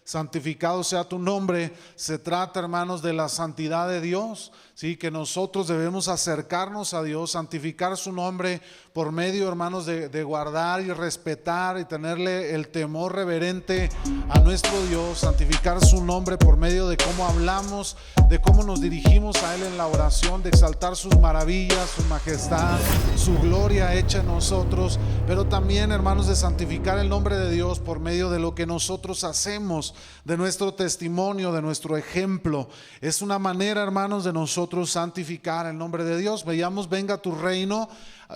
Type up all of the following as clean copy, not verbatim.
santificado sea tu nombre, se trata, hermanos, de la santidad de Dios, ¿sí? Que nosotros debemos acercarnos a Dios, santificar su nombre por medio, hermanos, de guardar y respetar y tenerle el temor reverente a nuestro Dios, santificar su nombre por medio de cómo hablamos, de cómo nos dirigimos a Él en la oración, de exaltar sus maravillas, su majestad, su gloria hecha en nosotros, pero también, hermanos, de santificar el nombre de Dios por medio de lo que nosotros hacemos, de nuestro testimonio, de nuestro ejemplo. Es una manera, hermanos, de nosotros santificar el nombre de Dios. Veíamos venga tu reino.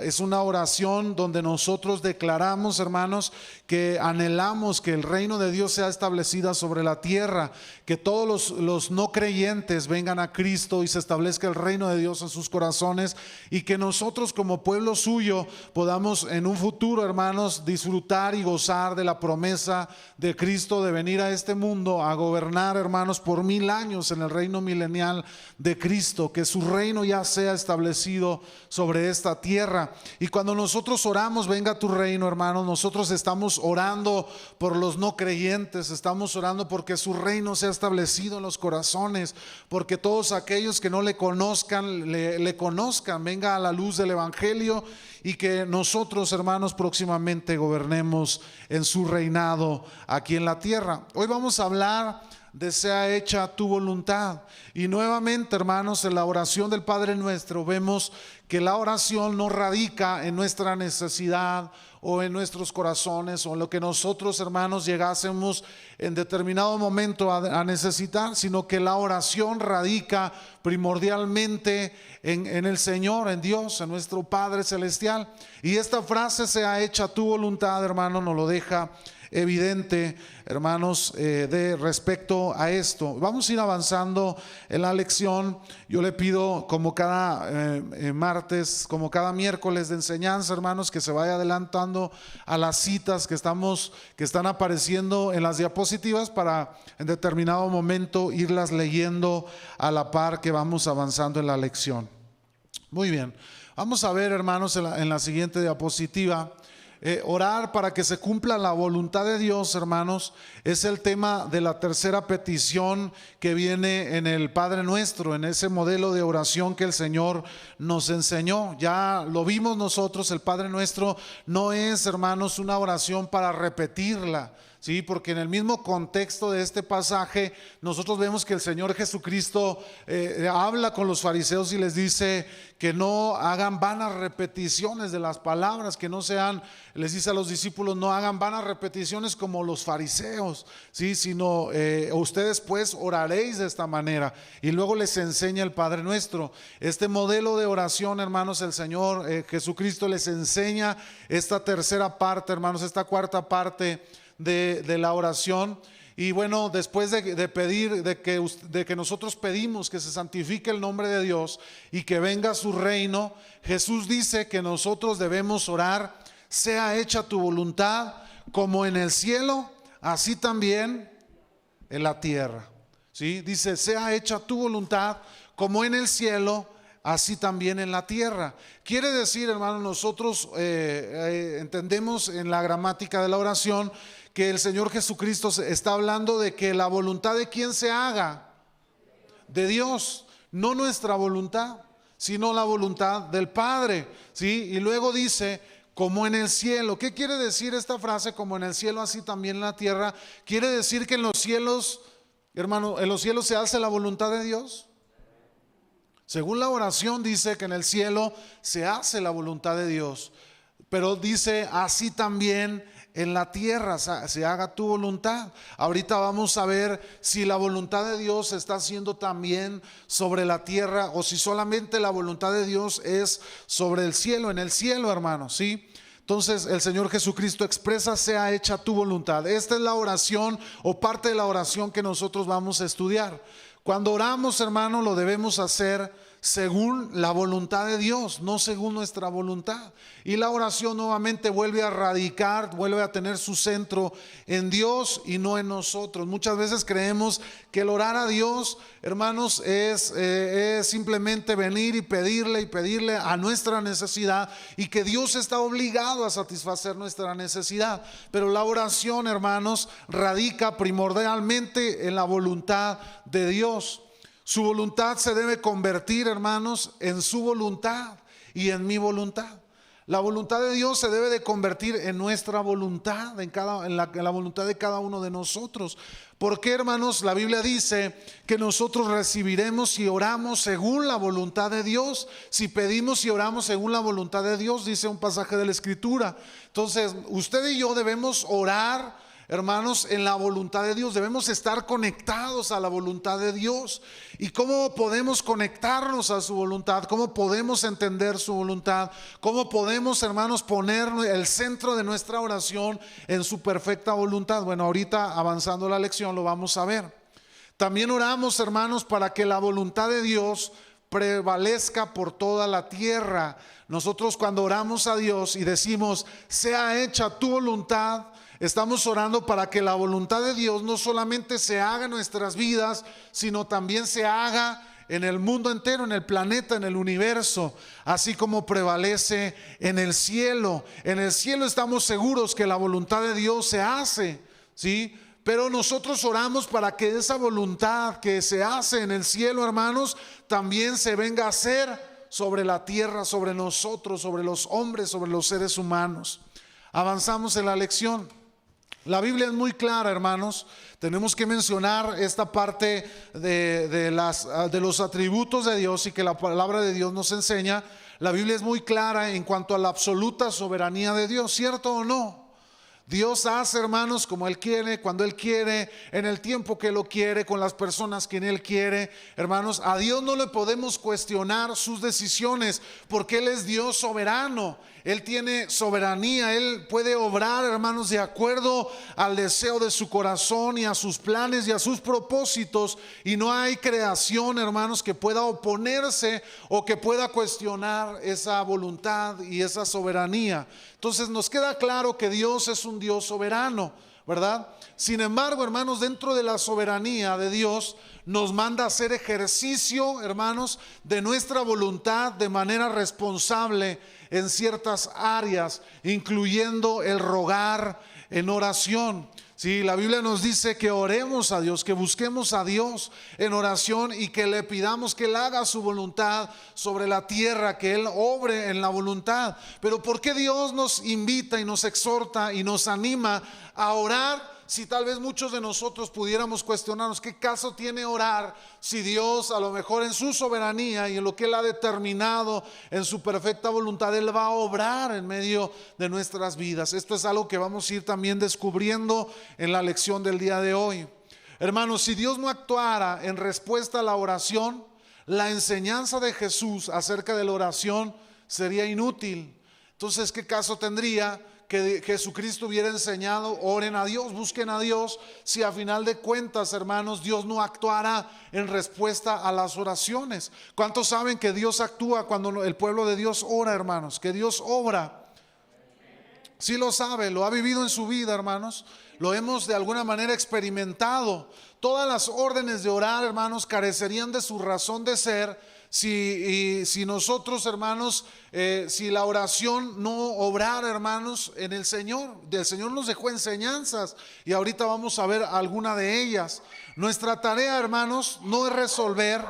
Es una oración donde nosotros declaramos, hermanos, que anhelamos que el reino de Dios sea establecido sobre la tierra, que todos los no creyentes vengan a Cristo y se establezca el reino de Dios en sus corazones, y que nosotros como pueblo suyo podamos en un futuro, hermanos, disfrutar y gozar de la promesa de Cristo de venir a este mundo a gobernar, hermanos, por 1000 años en el reino milenial de Cristo, que su reino ya sea establecido sobre esta tierra. Y cuando nosotros oramos, venga tu reino, hermanos, nosotros estamos orando por los no creyentes, estamos orando porque su reino sea establecido en los corazones, porque todos aquellos que no le conozcan, le conozcan, venga a la luz del evangelio, y que nosotros, hermanos, próximamente gobernemos en su reinado aquí en la tierra. Hoy vamos a hablar de sea hecha tu voluntad. Y nuevamente, hermanos, en la oración del Padre Nuestro vemos que la oración no radica en nuestra necesidad o en nuestros corazones o en lo que nosotros, hermanos, llegásemos en determinado momento a necesitar, sino que la oración radica primordialmente en el Señor, en Dios, en nuestro Padre Celestial. Y esta frase, sea hecha tu voluntad, hermano, nos lo deja evidente, hermanos, de respecto a esto. Vamos a ir avanzando en la lección. Yo le pido, como cada martes, como cada miércoles de enseñanza, hermanos, que se vaya adelantando a las citas que están apareciendo en las diapositivas, para en determinado momento irlas leyendo a la par que vamos avanzando en la lección. Muy bien, vamos a ver, hermanos, en la siguiente diapositiva. Orar para que se cumpla la voluntad de Dios, hermanos, es el tema de la tercera petición que viene en el Padre Nuestro, en ese modelo de oración que el Señor nos enseñó. Ya lo vimos nosotros, el Padre Nuestro no es, hermanos, una oración para repetirla, ¿sí? Porque en el mismo contexto de este pasaje nosotros vemos que el Señor Jesucristo habla con los fariseos y les dice que no hagan vanas repeticiones de las palabras, que no sean, les dice a los discípulos, no hagan vanas repeticiones como los fariseos, ¿sí? Sino ustedes pues oraréis de esta manera. Y luego les enseña el Padre Nuestro. Este modelo de oración, hermanos, el Señor Jesucristo les enseña esta tercera parte, hermanos, esta cuarta parte de la oración. Y bueno, después de pedir, de que nosotros pedimos que se santifique el nombre de Dios y que venga su reino, Jesús dice que nosotros debemos orar: sea hecha tu voluntad como en el cielo, así también en la tierra. ¿Sí? Dice, sea hecha tu voluntad como en el cielo, así también en la tierra. Quiere decir, hermanos, nosotros entendemos en la gramática de la oración que el Señor Jesucristo está hablando de que la voluntad de quién se haga, de Dios, no nuestra voluntad, sino la voluntad del Padre, ¿sí? Y luego dice, como en el cielo. ¿Qué quiere decir esta frase? Como en el cielo, así también en la tierra. Quiere decir que en los cielos, hermano, en los cielos se hace la voluntad de Dios. Según la oración dice que en el cielo se hace la voluntad de Dios, pero dice así también en la tierra se haga tu voluntad. Ahorita vamos a ver si la voluntad de Dios se está haciendo también sobre la tierra o si solamente la voluntad de Dios es sobre el cielo, en el cielo, hermanos, ¿sí? Entonces el Señor Jesucristo expresa: sea hecha tu voluntad. Esta es la oración o parte de la oración que nosotros vamos a estudiar. Cuando oramos, hermano, lo debemos hacer según la voluntad de Dios, no según nuestra voluntad. Y la oración nuevamente vuelve a radicar, vuelve a tener su centro en Dios y no en nosotros. Muchas veces creemos que el orar a Dios, hermanos, es simplemente venir y pedirle a nuestra necesidad, y que Dios está obligado a satisfacer nuestra necesidad. Pero la oración, hermanos, radica primordialmente en la voluntad de Dios. Su voluntad se debe convertir, hermanos, en su voluntad y en mi voluntad. La voluntad de Dios se debe de convertir en nuestra voluntad, en la voluntad de cada uno de nosotros. Porque, hermanos, la Biblia dice que nosotros recibiremos si oramos según la voluntad de Dios. Si pedimos y oramos según la voluntad de Dios, dice un pasaje de la Escritura. Entonces, usted y yo debemos orar, hermanos, en la voluntad de Dios. Debemos estar conectados a la voluntad de Dios. ¿Y cómo podemos conectarnos a su voluntad? ¿Cómo podemos entender su voluntad? ¿Cómo podemos, hermanos, poner el centro de nuestra oración en su perfecta voluntad? Bueno, ahorita avanzando la lección lo vamos a ver. También oramos, hermanos, para que la voluntad de Dios prevalezca por toda la tierra. Nosotros, cuando oramos a Dios y decimos, sea hecha tu voluntad, estamos orando para que la voluntad de Dios no solamente se haga en nuestras vidas, sino también se haga en el mundo entero, en el planeta, en el universo, así como prevalece en el cielo. En el cielo estamos seguros que la voluntad de Dios se hace, ¿sí? Pero nosotros oramos para que esa voluntad que se hace en el cielo, hermanos, también se venga a hacer sobre la tierra, sobre nosotros, sobre los hombres, sobre los seres humanos. Avanzamos en la lección. La Biblia es muy clara, hermanos. Tenemos que mencionar esta parte de los atributos de Dios y que la palabra de Dios nos enseña. La Biblia es muy clara en cuanto a la absoluta soberanía de Dios, ¿cierto o no? Dios hace, hermanos, como Él quiere, cuando Él quiere, en el tiempo que Lo quiere, con las personas que Él quiere. Hermanos, a Dios no le podemos cuestionar sus decisiones, porque Él es Dios soberano. Él tiene soberanía, Él puede obrar, hermanos, de acuerdo al deseo de su corazón y a sus planes y a sus propósitos. Y no hay creación, hermanos, que pueda oponerse o que pueda cuestionar esa voluntad y esa soberanía. Entonces nos queda claro que Dios es un Dios soberano, ¿verdad? Sin embargo, hermanos, dentro de la soberanía de Dios nos manda a hacer ejercicio, hermanos, de nuestra voluntad de manera responsable en ciertas áreas, incluyendo el rogar en oración. Sí, la Biblia nos dice que oremos a Dios, que busquemos a Dios en oración y que le pidamos que Él haga su voluntad sobre la tierra, que Él obre en la voluntad. Pero ¿por qué Dios nos invita y nos exhorta y nos anima a orar? Si tal vez muchos de nosotros pudiéramos cuestionarnos, ¿qué caso tiene orar si Dios, a lo mejor en su soberanía y en lo que Él ha determinado en su perfecta voluntad, Él va a obrar en medio de nuestras vidas? Esto es algo que vamos a ir también descubriendo en la lección del día de hoy. Hermanos, si Dios no actuara en respuesta a la oración, la enseñanza de Jesús acerca de la oración sería inútil. Entonces, ¿qué caso tendría que Jesucristo hubiera enseñado, oren a Dios, busquen a Dios, si a final de cuentas, hermanos, Dios no actuara en respuesta a las oraciones? ¿Cuántos saben que Dios actúa cuando el pueblo de Dios ora, hermanos? Que Dios obra. Sí lo sabe, lo ha vivido en su vida, hermanos. Lo hemos de alguna manera experimentado. Todas las órdenes de orar, hermanos, carecerían de su razón de ser si nosotros, hermanos, si la oración no obrara, hermanos, en el Señor. El Señor nos dejó enseñanzas y ahorita vamos a ver alguna de ellas. Nuestra tarea, hermanos, no es resolver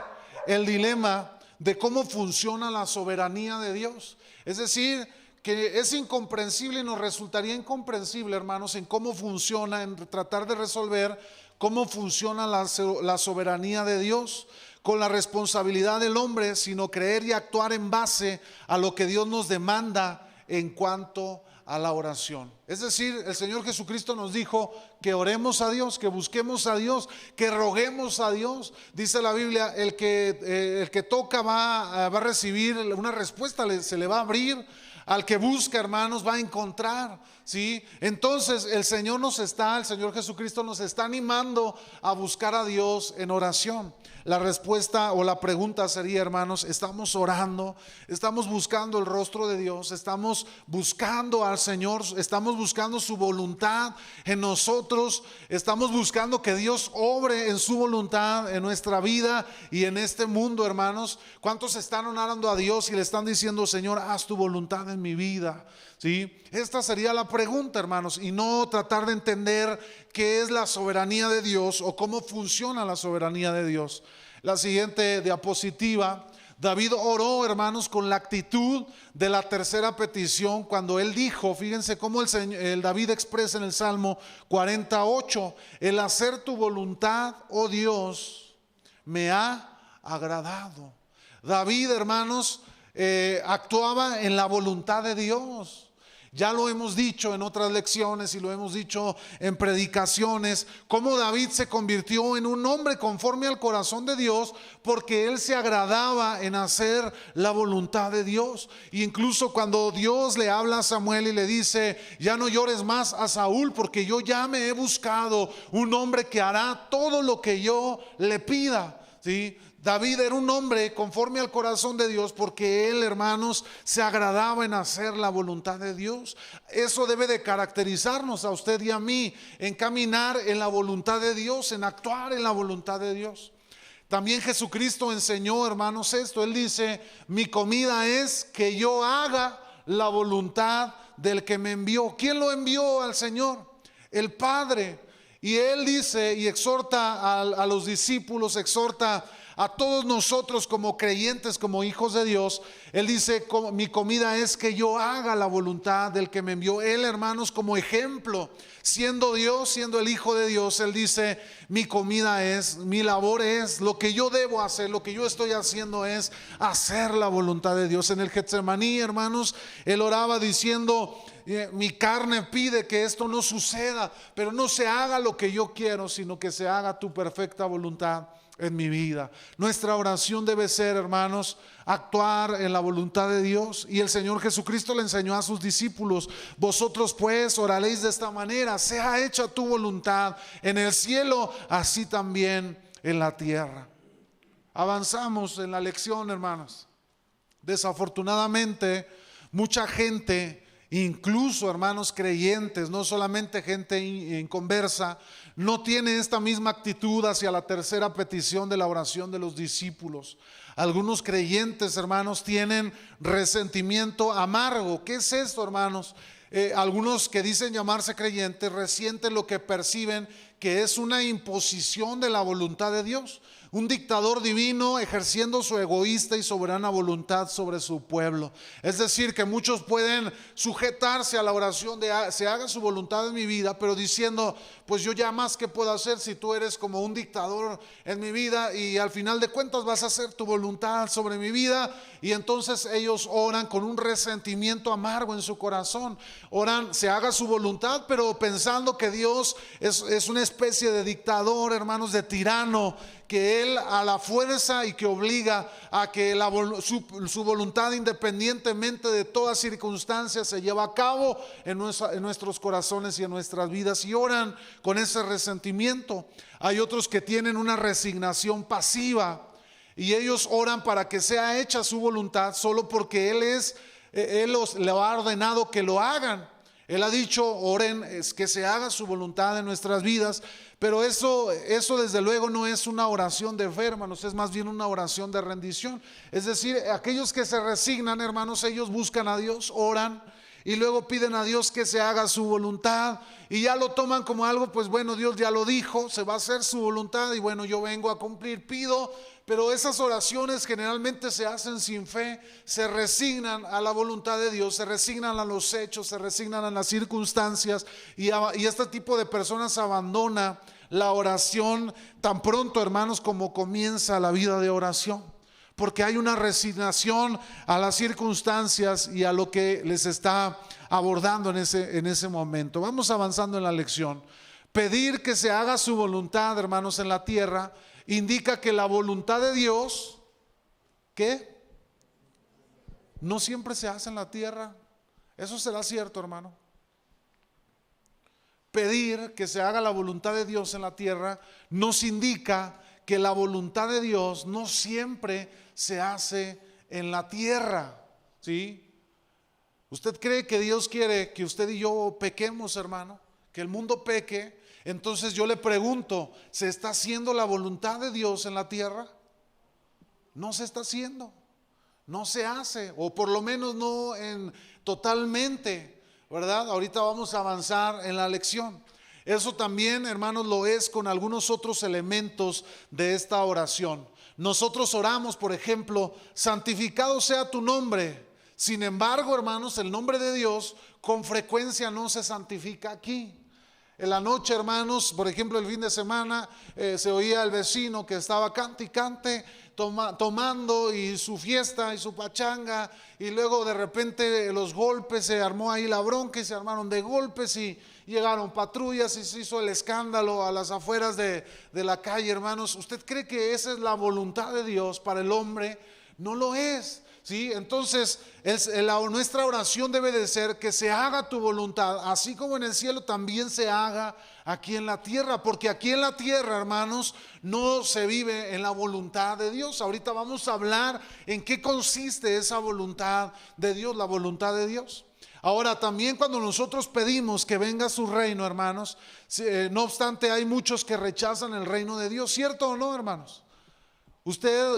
el dilema de cómo funciona la soberanía de Dios. Es decir, que es incomprensible y nos resultaría incomprensible, hermanos, en cómo funciona, en tratar de resolver cómo funciona la soberanía de Dios con la responsabilidad del hombre, sino creer y actuar en base a lo que Dios nos demanda en cuanto a la oración. Es decir, el Señor Jesucristo nos dijo que oremos a Dios, que busquemos a Dios, que roguemos a Dios. Dice la Biblia, el que toca va a recibir una respuesta, se le va a abrir. Al que busca, hermanos, va a encontrar, ¿sí? Entonces el Señor Jesucristo nos está animando a buscar a Dios en oración. La respuesta o la pregunta sería, hermanos, ¿estamos orando? ¿Estamos buscando el rostro de Dios? ¿Estamos buscando al Señor? ¿Estamos buscando su voluntad en nosotros? ¿Estamos buscando que Dios obre en su voluntad en nuestra vida y en este mundo, hermanos? ¿Cuántos están orando a Dios y le están diciendo, Señor, haz tu voluntad en mi vida? ¿Sí? Esta sería la pregunta, hermanos, y no tratar de entender qué es la soberanía de Dios o cómo funciona la soberanía de Dios. La siguiente diapositiva. David oró, hermanos, con la actitud de la tercera petición cuando él dijo, fíjense cómo el David expresa en el Salmo 48, el hacer tu voluntad, oh Dios, me ha agradado. David, hermanos, actuaba en la voluntad de Dios. Ya lo hemos dicho en otras lecciones y lo hemos dicho en predicaciones, cómo David se convirtió en un hombre conforme al corazón de Dios porque él se agradaba en hacer la voluntad de Dios. E incluso cuando Dios le habla a Samuel y le dice, ya no llores más a Saúl porque yo ya me he buscado un hombre que hará todo lo que yo le pida, ¿sí? David era un hombre conforme al corazón de Dios porque él, hermanos, se agradaba en hacer la voluntad de Dios. Eso debe de caracterizarnos a usted y a mí, en caminar en la voluntad de Dios, en actuar en la voluntad de Dios. También Jesucristo enseñó, hermanos, esto. Él dice, mi comida es que yo haga la voluntad del que me envió. ¿Quién lo envió al Señor? El Padre. Y él dice y exhorta a los discípulos, exhorta a todos nosotros como creyentes, como hijos de Dios. Él dice, mi comida es que yo haga la voluntad del que me envió. Él, hermanos, como ejemplo, siendo Dios, siendo el Hijo de Dios, él dice, mi comida es, mi labor es, lo que yo debo hacer, lo que yo estoy haciendo es hacer la voluntad de Dios. En el Getsemaní, hermanos, él oraba diciendo, mi carne pide que esto no suceda, pero no se haga lo que yo quiero, sino que se haga tu perfecta voluntad en mi vida. Nuestra oración debe ser, hermanos, actuar en la voluntad de Dios. Y el Señor Jesucristo le enseñó a sus discípulos, vosotros pues oraréis de esta manera, sea hecha tu voluntad en el cielo, así también en la tierra. Avanzamos en la lección, hermanos. Desafortunadamente, mucha gente, incluso hermanos creyentes, no solamente gente inconversa, no tiene esta misma actitud hacia la tercera petición de la oración de los discípulos. Algunos creyentes, hermanos, tienen resentimiento amargo. ¿Qué es esto, hermanos? Algunos que dicen llamarse creyentes resienten lo que perciben que es una imposición de la voluntad de Dios. Un dictador divino ejerciendo su egoísta y soberana voluntad sobre su pueblo. Es decir, que muchos pueden sujetarse a la oración de se haga su voluntad en mi vida, pero diciendo, pues yo ya más que puedo hacer si tú eres como un dictador en mi vida y al final de cuentas vas a hacer tu voluntad sobre mi vida. Y entonces ellos oran con un resentimiento amargo en su corazón. Oran, se haga su voluntad, pero pensando que Dios es una especie de dictador, hermanos, de tirano, que Él a la fuerza y que obliga a que su voluntad, independientemente de todas circunstancias, se lleva a cabo en nuestros corazones y en nuestras vidas, y oran con ese resentimiento. Hay otros que tienen una resignación pasiva y ellos oran para que sea hecha su voluntad solo porque Él le ha ordenado que lo hagan. Él ha dicho, oren, es que se haga su voluntad en nuestras vidas. Pero eso desde luego no es una oración de fe, hermanos, es más bien una oración de rendición. Es decir, aquellos que se resignan, hermanos, ellos buscan a Dios, oran y luego piden a Dios que se haga su voluntad y ya lo toman como algo, pues bueno, Dios ya lo dijo, se va a hacer su voluntad y bueno, yo vengo a cumplir, pido. Pero esas oraciones generalmente se hacen sin fe, se resignan a la voluntad de Dios, se resignan a los hechos, se resignan a las circunstancias y este tipo de personas abandona la oración tan pronto, hermanos, como comienza la vida de oración. Porque hay una resignación a las circunstancias y a lo que les está abordando en ese momento. Vamos avanzando en la lección. Pedir que se haga su voluntad, hermanos, en la tierra indica que la voluntad de Dios, ¿qué? No siempre se hace en la tierra. Eso será cierto, hermano. Pedir que se haga la voluntad de Dios en la tierra nos indica que la voluntad de Dios no siempre se hace en la tierra, ¿sí? ¿Usted cree que Dios quiere que usted y yo pequemos, hermano? Que el mundo peque. Entonces yo le pregunto, ¿se está haciendo la voluntad de Dios en la tierra? No se está haciendo, no se hace, o por lo menos no en totalmente, ¿verdad? Ahorita vamos a avanzar en la lección. Eso también, hermanos, lo es con algunos otros elementos de esta oración. Nosotros oramos, por ejemplo, santificado sea tu nombre. Sin embargo, hermanos, el nombre de Dios con frecuencia no se santifica aquí. En la noche, hermanos, por ejemplo, el fin de semana se oía al vecino que estaba cante y cante, tomando y su fiesta y su pachanga, y luego de repente los golpes, se armó ahí la bronca y se armaron de golpes y llegaron patrullas y se hizo el escándalo a las afueras de la calle, hermanos. ¿Usted cree que esa es la voluntad de Dios para el hombre? No lo es. ¿Sí? Entonces nuestra oración debe de ser que se haga tu voluntad, así como en el cielo también se haga aquí en la tierra, porque aquí en la tierra, hermanos, no se vive en la voluntad de Dios. Ahorita vamos a hablar en qué consiste esa voluntad de Dios, la voluntad de Dios. Ahora también cuando nosotros pedimos que venga su reino, hermanos, no obstante hay muchos que rechazan el reino de Dios, ¿cierto o no, hermanos?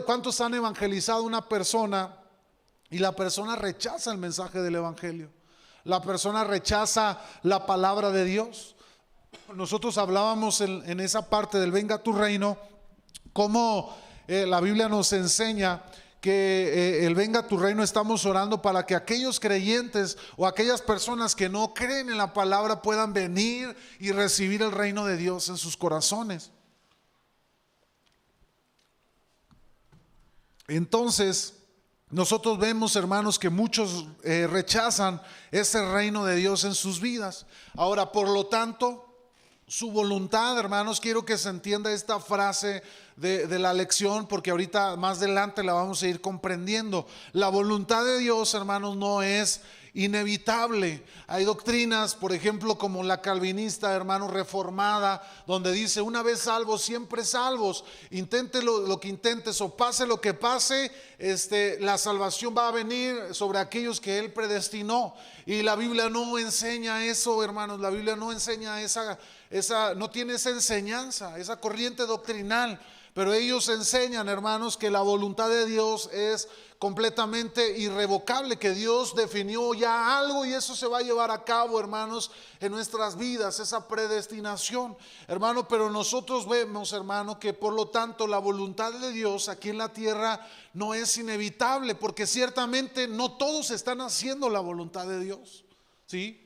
¿Cuántos han evangelizado a una persona y la persona rechaza el mensaje del evangelio? La persona rechaza la palabra de Dios. Nosotros hablábamos en esa parte del venga tu reino, cómo la Biblia nos enseña que el venga tu reino estamos orando para que aquellos creyentes o aquellas personas que no creen en la palabra puedan venir y recibir el reino de Dios en sus corazones. Entonces nosotros vemos, hermanos, que muchos rechazan ese reino de Dios en sus vidas. Ahora, por lo tanto, su voluntad, hermanos, quiero que se entienda esta frase de la lección, porque ahorita más adelante la vamos a ir comprendiendo. La voluntad de Dios, hermanos, no es inevitable. Hay doctrinas, por ejemplo, como la calvinista, hermano, reformada, donde dice una vez salvos, siempre salvos. Intente lo que intentes o pase lo que pase, la salvación va a venir sobre aquellos que Él predestinó. Y la Biblia no enseña eso, hermanos. La Biblia no enseña no tiene esa enseñanza, esa corriente doctrinal. Pero ellos enseñan, hermanos, que la voluntad de Dios es completamente irrevocable, que Dios definió ya algo y eso se va a llevar a cabo, hermanos, en nuestras vidas, esa predestinación, hermano. Pero nosotros vemos, hermano, que por lo tanto la voluntad de Dios aquí en la tierra no es inevitable, porque ciertamente no todos están haciendo la voluntad de Dios, ¿sí?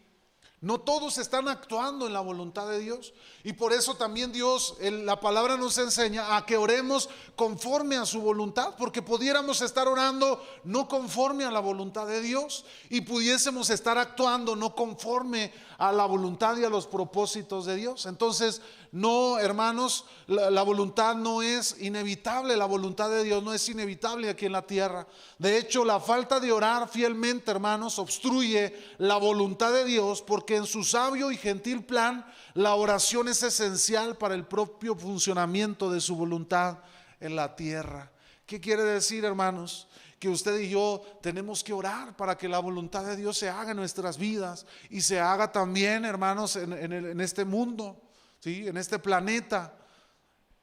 No todos están actuando en la voluntad de Dios. Y por eso también Dios, la palabra nos enseña a que oremos conforme a su voluntad, porque pudiéramos estar orando no conforme a la voluntad de Dios y pudiésemos estar actuando no conforme a la voluntad y a los propósitos de Dios. Entonces, no, hermanos, la voluntad no es inevitable, la voluntad de Dios no es inevitable aquí en la tierra. De hecho, la falta de orar fielmente, hermanos, obstruye la voluntad de Dios, porque en su sabio y gentil plan, la oración es esencial para el propio funcionamiento de su voluntad en la tierra. ¿Qué quiere decir, hermanos? Que usted y yo tenemos que orar para que la voluntad de Dios se haga en nuestras vidas y se haga también, hermanos, en este mundo, ¿sí? En este planeta,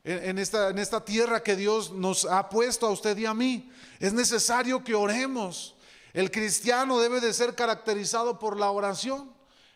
en esta tierra que Dios nos ha puesto a usted y a mí. Es necesario que oremos. El cristiano debe de ser caracterizado por la oración.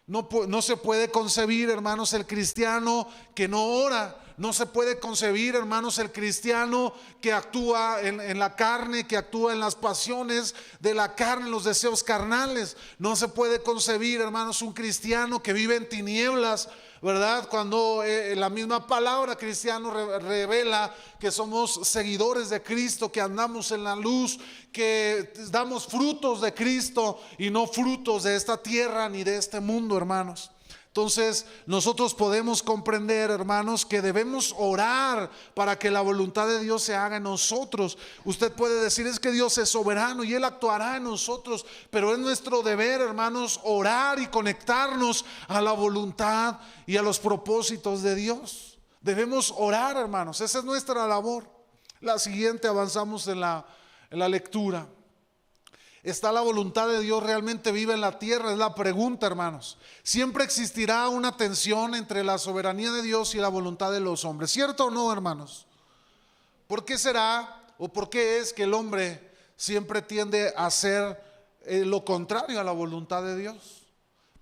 No se puede concebir, hermanos, el cristiano que no ora. No se puede concebir, hermanos, el cristiano que actúa en la carne, que actúa en las pasiones de la carne, en los deseos carnales. No se puede concebir, hermanos, un cristiano que vive en tinieblas, ¿verdad? Cuando la misma palabra cristiano revela que somos seguidores de Cristo, que andamos en la luz, que damos frutos de Cristo y no frutos de esta tierra ni de este mundo, hermanos. Entonces nosotros podemos comprender, hermanos, que debemos orar para que la voluntad de Dios se haga en nosotros. Usted puede decir, es que Dios es soberano y Él actuará en nosotros, pero es nuestro deber, hermanos, orar y conectarnos a la voluntad y a los propósitos de Dios. Debemos orar, hermanos, esa es nuestra labor. La siguiente, avanzamos en la lectura. ¿Está la voluntad de Dios realmente viva en la tierra? Es la pregunta, hermanos. Siempre existirá una tensión entre la soberanía de Dios y la voluntad de los hombres, ¿cierto o no, hermanos? ¿Por qué será o por qué es que el hombre siempre tiende a hacer lo contrario a la voluntad de Dios?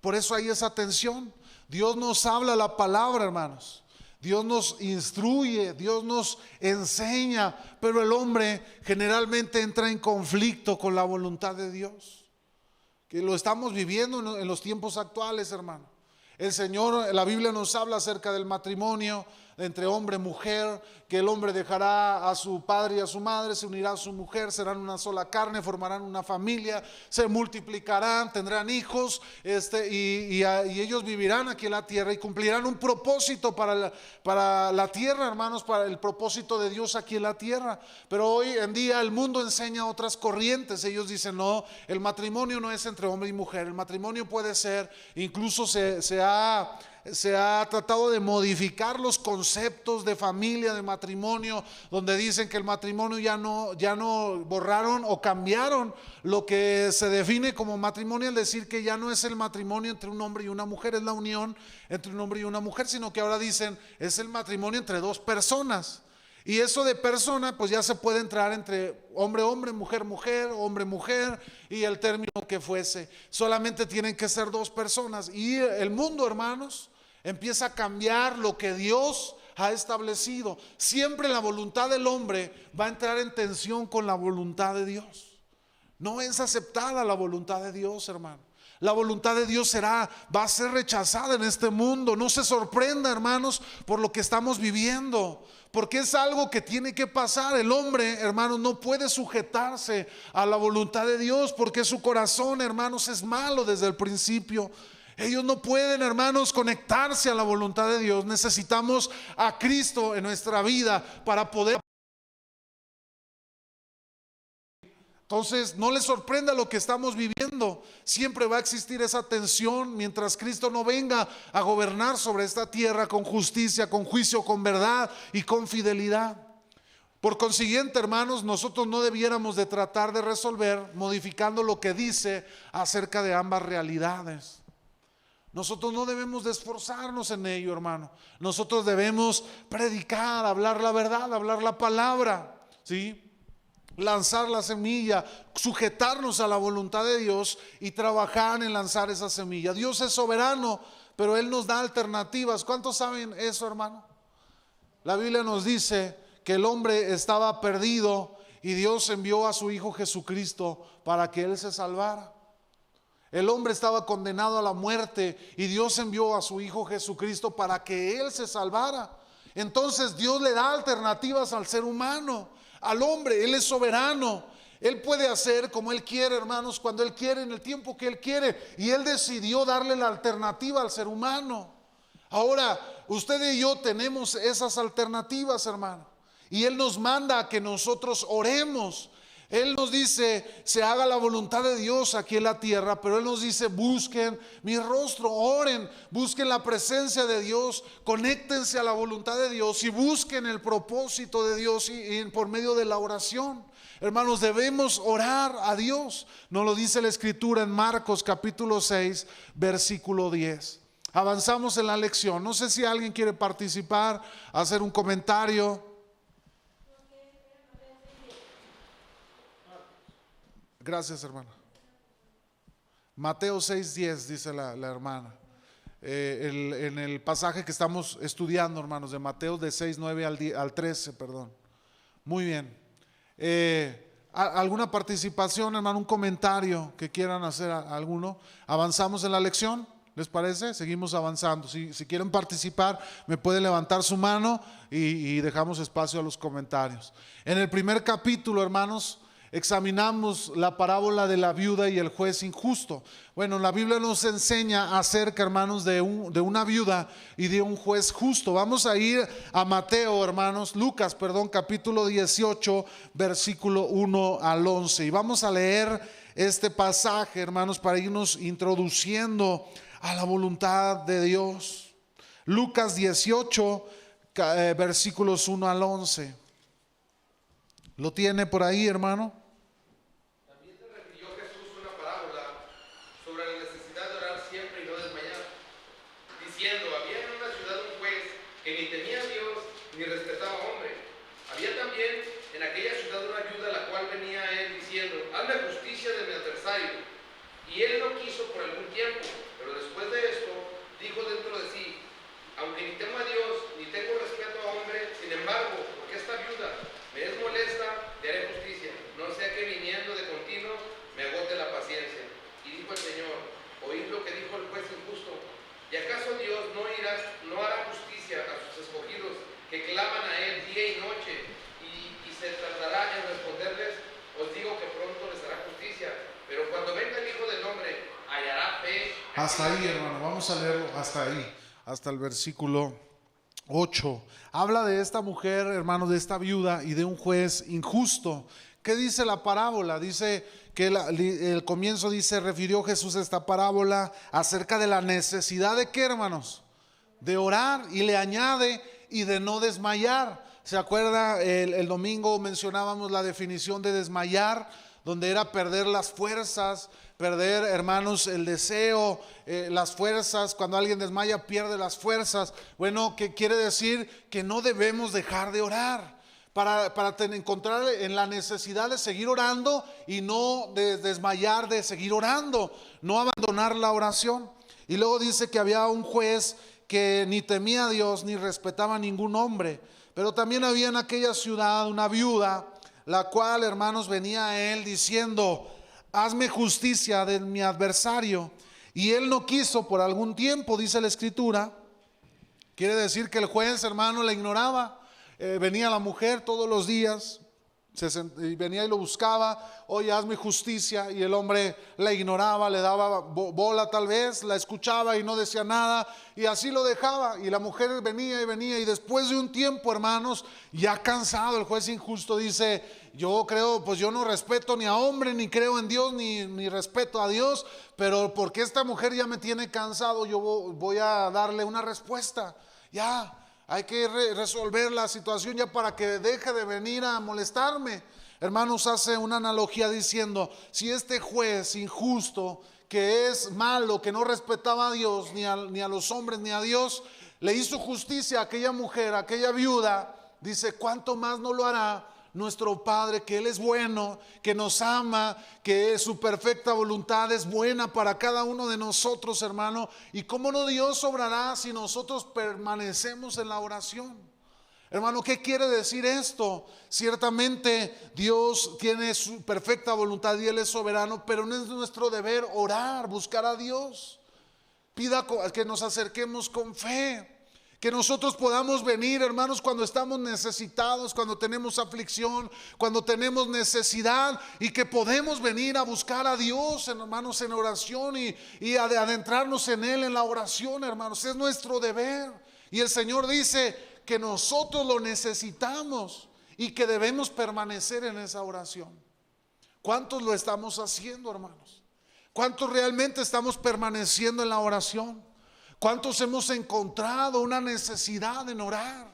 Por eso hay esa tensión. Dios nos habla la palabra, hermanos. Dios nos instruye, Dios nos enseña, pero el hombre generalmente entra en conflicto con la voluntad de Dios, que lo estamos viviendo en los tiempos actuales, hermano. El Señor, la Biblia nos habla acerca del matrimonio entre hombre y mujer, que el hombre dejará a su padre y a su madre, se unirá a su mujer, serán una sola carne, formarán una familia, se multiplicarán, tendrán hijos, y ellos vivirán aquí en la tierra y cumplirán un propósito para la tierra, hermanos, para el propósito de Dios aquí en la tierra. Pero hoy en día el mundo enseña otras corrientes. Ellos dicen, no, el matrimonio no es entre hombre y mujer, el matrimonio puede ser, incluso se ha tratado de modificar los conceptos de familia, de matrimonio, donde dicen que el matrimonio ya no borraron o cambiaron lo que se define como matrimonio, al decir que ya no es el matrimonio entre un hombre y una mujer, es la unión entre un hombre y una mujer, sino que ahora dicen es el matrimonio entre dos personas. Y eso de persona, pues ya se puede entrar entre hombre, hombre, mujer, mujer, hombre, mujer, y el término que fuese. Solamente tienen que ser dos personas. Y el mundo, hermanos, empieza a cambiar lo que Dios ha establecido. Siempre la voluntad del hombre va a entrar en tensión con la voluntad de Dios. No es aceptada la voluntad de Dios, hermano. La voluntad de Dios va a ser rechazada en este mundo. No se sorprenda, hermanos, por lo que estamos viviendo, porque es algo que tiene que pasar. El hombre, hermanos, no puede sujetarse a la voluntad de Dios, porque su corazón, hermanos, es malo desde el principio. Ellos no pueden, hermanos, conectarse a la voluntad de Dios. Necesitamos a Cristo en nuestra vida para poder. Entonces, no les sorprenda lo que estamos viviendo. Siempre va a existir esa tensión mientras Cristo no venga a gobernar sobre esta tierra con justicia, con juicio, con verdad y con fidelidad. Por consiguiente, hermanos, nosotros no debiéramos de tratar de resolver modificando lo que dice acerca de ambas realidades. Nosotros no debemos de esforzarnos en ello, hermano. Nosotros debemos predicar, hablar la verdad, hablar la palabra, ¿sí? Lanzar la semilla, sujetarnos a la voluntad de Dios y trabajar en lanzar esa semilla. Dios es soberano, pero Él nos da alternativas. ¿Cuántos saben eso, hermano? La Biblia nos dice que el hombre estaba perdido y Dios envió a su Hijo Jesucristo para que Él se salvara. El hombre estaba condenado a la muerte y Dios envió a su Hijo Jesucristo para que Él se salvara. Entonces Dios le da alternativas al ser humano, al hombre. Él es soberano. Él puede hacer como Él quiere, hermanos, cuando Él quiere, en el tiempo que Él quiere. Y Él decidió darle la alternativa al ser humano. Ahora, usted y yo tenemos esas alternativas, hermano. Y Él nos manda a que nosotros oremos. Él nos dice, se haga la voluntad de Dios aquí en la tierra, pero Él nos dice, busquen mi rostro, oren, busquen la presencia de Dios, conéctense a la voluntad de Dios y busquen el propósito de Dios y por medio de la oración. Hermanos, debemos orar a Dios. Nos lo dice la Escritura en Marcos capítulo 6, versículo 10. Avanzamos en la lección. No sé si alguien quiere participar, hacer un comentario. Gracias, hermana. Mateo 6:10 dice la hermana. En el pasaje que estamos estudiando, hermanos, de Mateo de 6:9 al 13, perdón. Muy bien. ¿Alguna participación, hermano? ¿Un comentario que quieran hacer alguno? ¿Avanzamos en la lección? ¿Les parece? Seguimos avanzando. Si quieren participar, me pueden levantar su mano y dejamos espacio a los comentarios. En el primer capítulo, hermanos, examinamos la parábola de la viuda y el juez injusto. Bueno, la Biblia nos enseña acerca, hermanos, de una viuda y de un juez justo. Vamos a ir a Mateo, hermanos, capítulo 18, versículo 1 al 11. Y vamos a leer este pasaje, hermanos, para irnos introduciendo a la voluntad de Dios. Lucas 18, versículos 1 al 11. ¿Lo tiene por ahí, hermano? También se refirió Jesús una parábola sobre la necesidad de orar siempre y no desmayar, diciendo: había en una ciudad un juez que ni temía a Dios ni respetaba a hombre. Había también en aquella ciudad una viuda, la cual venía a él diciendo: hazme justicia de mi adversario. Y él no quiso por algún tiempo, pero después de esto dijo dentro de sí: aunque ni temo a Dios ni tengo respeto a hombre, sin embargo, porque esta viuda me es molesta, le haré justicia, no sea que viniendo de continuo me agote la paciencia. Y dijo el Señor: oíd lo que dijo el juez injusto. ¿Y acaso Dios no hará justicia a sus escogidos que claman a él día y noche, y se tardará en responderles? Os digo que pronto les hará justicia. Pero cuando venga el Hijo del Hombre, hallará fe. Hasta ahí, hermano, vamos a leerlo hasta ahí, hasta el versículo 8. Habla de esta mujer, hermano, de esta viuda y de un juez injusto. ¿Qué dice la parábola? Dice que el comienzo dice: refirió Jesús esta parábola acerca de la necesidad de ¿qué, hermanos? De orar, y le añade: y de no desmayar. ¿Se acuerda? El domingo mencionábamos la definición de desmayar, donde era perder las fuerzas, perder, hermanos, el deseo, las fuerzas. Cuando alguien desmaya, pierde las fuerzas. Bueno, ¿qué quiere decir? Que no debemos dejar de orar para encontrar en la necesidad de seguir orando y no de desmayar, de seguir orando, no abandonar la oración. Y luego dice que había un juez que ni temía a Dios ni respetaba a ningún hombre, pero también había en aquella ciudad una viuda, la cual, hermanos, venía a él diciendo: hazme justicia de mi adversario. Y él no quiso por algún tiempo, dice la escritura. Quiere decir que el juez, hermano, la ignoraba. Venía la mujer todos los días, venía y lo buscaba: oye, hazme justicia. Y el hombre la ignoraba, le daba bola tal vez, la escuchaba y no decía nada, y así lo dejaba. Y la mujer venía y venía, y después de un tiempo, hermanos, ya cansado, el juez injusto dice: yo creo, pues yo no respeto ni a hombre, ni creo en Dios, ni respeto a Dios, pero porque esta mujer ya me tiene cansado, yo voy a darle una respuesta. Ya hay que resolver la situación ya para que deje de venir a molestarme. Hermanos, hace una analogía diciendo: si este juez injusto, que es malo, que no respetaba a Dios, ni a los hombres, ni a Dios, le hizo justicia a aquella mujer, a aquella viuda, dice: ¿cuánto más no lo hará nuestro Padre, que Él es bueno, que nos ama, que su perfecta voluntad es buena para cada uno de nosotros, hermano? ¿Y cómo no Dios obrará si nosotros permanecemos en la oración? Hermano, ¿qué quiere decir esto? Ciertamente Dios tiene su perfecta voluntad y Él es soberano, pero no es nuestro deber orar, buscar a Dios. Pida que nos acerquemos con fe. Que nosotros podamos venir, hermanos, cuando estamos necesitados, cuando tenemos aflicción, cuando tenemos necesidad, y que podemos venir a buscar a Dios, hermanos, en oración y adentrarnos en Él en la oración, hermanos. Es nuestro deber. Y el Señor dice que nosotros lo necesitamos y que debemos permanecer en esa oración. ¿Cuántos lo estamos haciendo, hermanos? ¿Cuántos realmente estamos permaneciendo en la oración? ¿Cuántos hemos encontrado una necesidad en orar?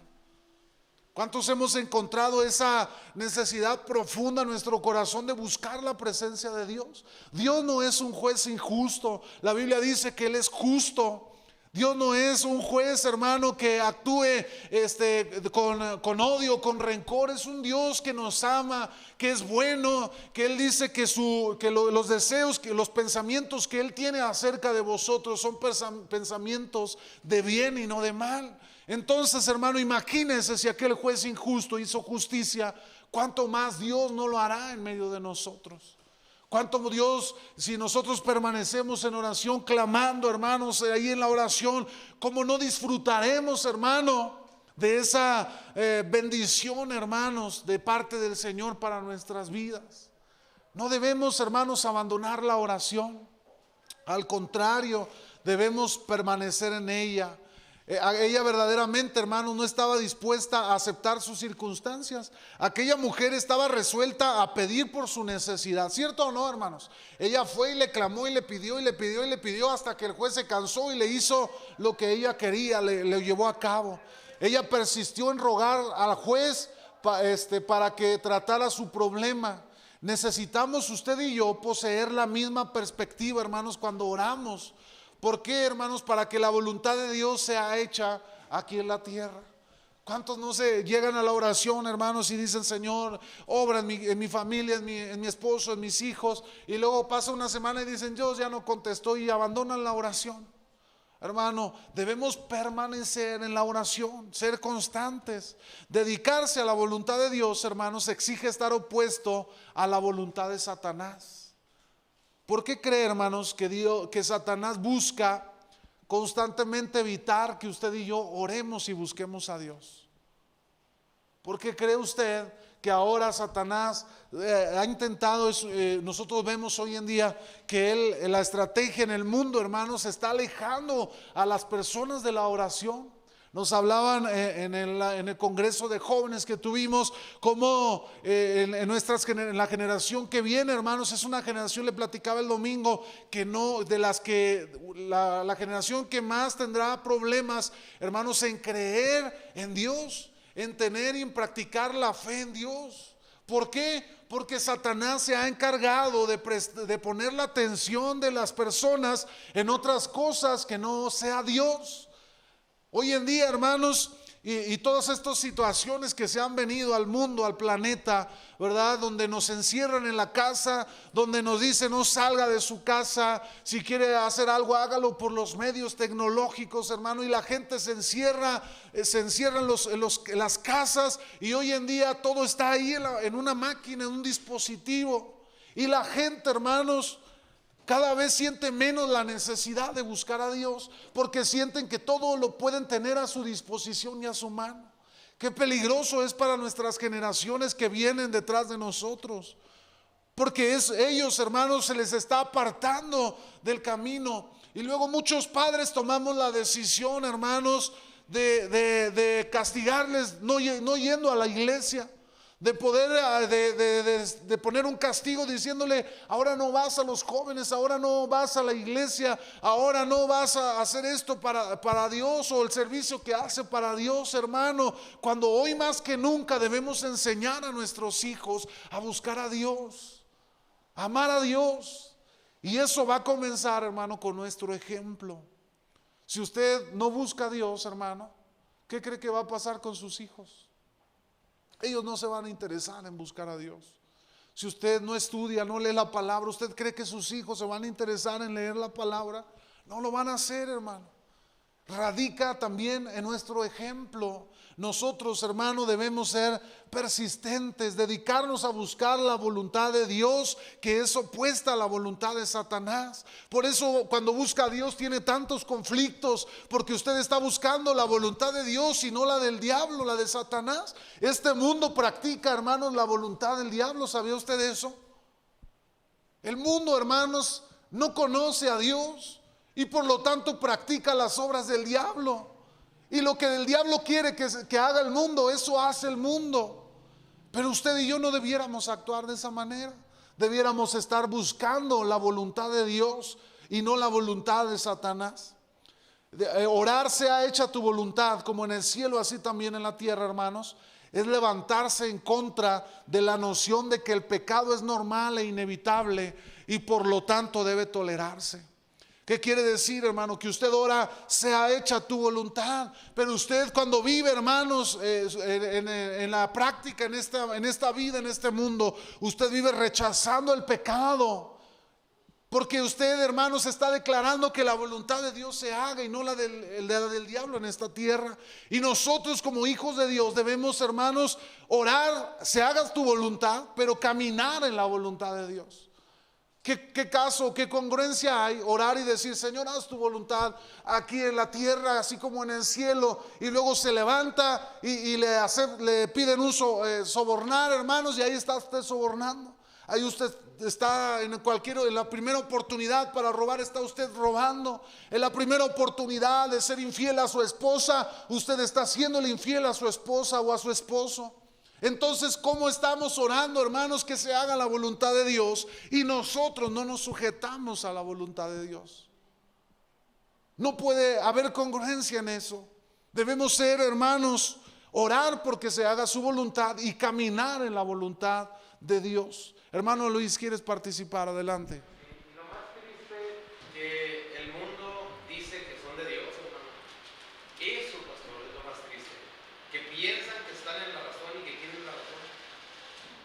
¿Cuántos hemos encontrado esa necesidad profunda en nuestro corazón de buscar la presencia de Dios? Dios no es un juez injusto. La Biblia dice que Él es justo. Dios no es un juez, hermano, que actúe con odio, con rencor. Es un Dios que nos ama, que es bueno, que Él dice que los deseos, que los pensamientos que Él tiene acerca de vosotros son pensamientos de bien y no de mal. Entonces, hermano, imagínense, si aquel juez injusto hizo justicia, ¿cuánto más Dios no lo hará en medio de nosotros? ¿Cuánto Dios, si nosotros permanecemos en oración, clamando, hermanos, ahí en la oración, cómo no disfrutaremos, hermano, de esa bendición, hermanos, de parte del Señor para nuestras vidas? No debemos, hermanos, abandonar la oración. Al contrario, debemos permanecer en ella. Ella verdaderamente, hermanos, no estaba dispuesta a aceptar sus circunstancias. Aquella mujer estaba resuelta a pedir por su necesidad, ¿cierto o no, hermanos? Ella fue y le clamó y le pidió y le pidió y le pidió hasta que el juez se cansó y le hizo lo que ella quería, le llevó a cabo. Ella persistió en rogar al juez para que tratara su problema. Necesitamos usted y yo poseer la misma perspectiva, hermanos, cuando oramos. ¿Por qué, hermanos? Para que la voluntad de Dios sea hecha aquí en la tierra. ¿Cuántos no se llegan a la oración, hermanos, y dicen: Señor, obra en mi familia, en mi esposo, en mis hijos? Y luego pasa una semana y dicen: Dios ya no contestó, y abandonan la oración. Hermano, debemos permanecer en la oración, ser constantes. Dedicarse a la voluntad de Dios, hermanos, exige estar opuesto a la voluntad de Satanás. ¿Por qué cree, hermanos, que Satanás busca constantemente evitar que usted y yo oremos y busquemos a Dios? ¿Por qué cree usted que ahora Satanás ha intentado, nosotros vemos hoy en día que la estrategia en el mundo, hermanos, está alejando a las personas de la oración? Nos hablaban en el congreso de jóvenes que tuvimos, como en la generación que viene, hermanos, es una generación, le platicaba el domingo, que no, de las que la generación que más tendrá problemas, hermanos, en creer en Dios, en tener y en practicar la fe en Dios. ¿Por qué? Porque Satanás se ha encargado de poner la atención de las personas en otras cosas que no sea Dios. Hoy en día, hermanos, y todas estas situaciones que se han venido al mundo, al planeta, ¿verdad? Donde nos encierran en la casa, donde nos dicen: no salga de su casa, si quiere hacer algo, hágalo por los medios tecnológicos, hermano. Y la gente se encierra en las casas, y hoy en día todo está ahí en una máquina, en un dispositivo. Y la gente, hermanos, cada vez siente menos la necesidad de buscar a Dios, porque sienten que todo lo pueden tener a su disposición y a su mano. Qué peligroso es para nuestras generaciones que vienen detrás de nosotros, porque ellos, hermanos, se les está apartando del camino. Y luego muchos padres tomamos la decisión, hermanos, de castigarles no yendo a la iglesia. De poder de poner un castigo diciéndole: ahora no vas a los jóvenes, ahora no vas a la iglesia, ahora no vas a hacer esto para Dios, o el servicio que hace para Dios, hermano. Cuando hoy más que nunca debemos enseñar a nuestros hijos a buscar a Dios, a amar a Dios. Y eso va a comenzar, hermano, con nuestro ejemplo. Si usted no busca a Dios, hermano, ¿qué cree que va a pasar con sus hijos? Ellos no se van a interesar en buscar a Dios. Si usted no estudia, no lee la palabra, ¿usted cree que sus hijos se van a interesar en leer la palabra? No lo van a hacer, hermano. Radica también en nuestro ejemplo. Nosotros, hermano, debemos ser persistentes, dedicarnos a buscar la voluntad de Dios, que es opuesta a la voluntad de Satanás. Por eso, cuando busca a Dios, tiene tantos conflictos, porque usted está buscando la voluntad de Dios y no la del diablo, la de Satanás. Este mundo practica, hermanos, la voluntad del diablo. ¿Sabía usted eso? El mundo, hermanos, no conoce a Dios y por lo tanto practica las obras del diablo. Y lo que el diablo quiere que haga el mundo, eso hace el mundo. Pero usted y yo no debiéramos actuar de esa manera. Debiéramos estar buscando la voluntad de Dios y no la voluntad de Satanás. Orar: sea hecha tu voluntad, como en el cielo, así también en la tierra, hermanos. Es levantarse en contra de la noción de que el pecado es normal e inevitable y por lo tanto debe tolerarse. ¿Qué quiere decir, hermano? Que usted ora: sea hecha tu voluntad. Pero usted, cuando vive, hermanos, en la práctica, en esta vida, en este mundo, usted vive rechazando el pecado. Porque usted, hermanos, está declarando que la voluntad de Dios se haga y no la del diablo en esta tierra. Y nosotros, como hijos de Dios, debemos, hermanos, orar: se haga tu voluntad, pero caminar en la voluntad de Dios. ¿Qué caso, qué congruencia hay orar y decir: Señor, haz tu voluntad aquí en la tierra, así como en el cielo? Y luego se levanta y le piden un sobornar, hermanos, y ahí está usted sobornando. Ahí usted está en la primera oportunidad para robar, está usted robando. En la primera oportunidad de ser infiel a su esposa, usted está haciéndole infiel a su esposa o a su esposo. Entonces, ¿cómo estamos orando, hermanos, que se haga la voluntad de Dios y nosotros no nos sujetamos a la voluntad de Dios? No puede haber congruencia en eso. Debemos ser, hermanos, orar porque se haga su voluntad y caminar en la voluntad de Dios. Hermano Luis, ¿quieres participar? Adelante. Y lo más triste que el mundo dice que son de Dios, hermano. Eso, pastor, es lo más triste. Que piensan que están en la razón y que tienen la razón.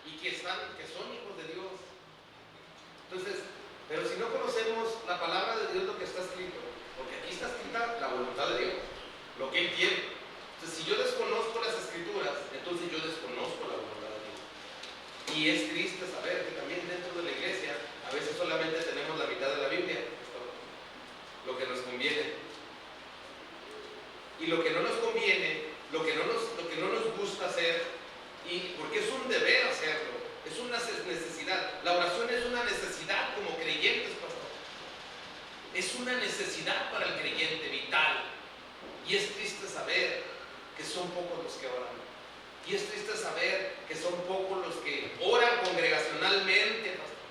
Y que son hijos de Dios. Entonces, pero si no conocemos la palabra de Dios, lo que está escrito, porque aquí está escrita la voluntad de Dios, lo que Él quiere. Entonces, si yo desconozco las escrituras, entonces yo desconozco la voluntad de Dios. Y es triste saber que también dentro de la iglesia a veces solamente tenemos la mitad de la Biblia, lo que nos conviene. Y lo que no nos conviene, lo que no nos gusta hacer, y porque es un deber hacerlo, es una necesidad. La oración es una necesidad como creyentes, pastor. Es una necesidad para el creyente, vital. Y es triste saber que son pocos los que oran. Y es triste saber que son pocos los que oran congregacionalmente, pastor.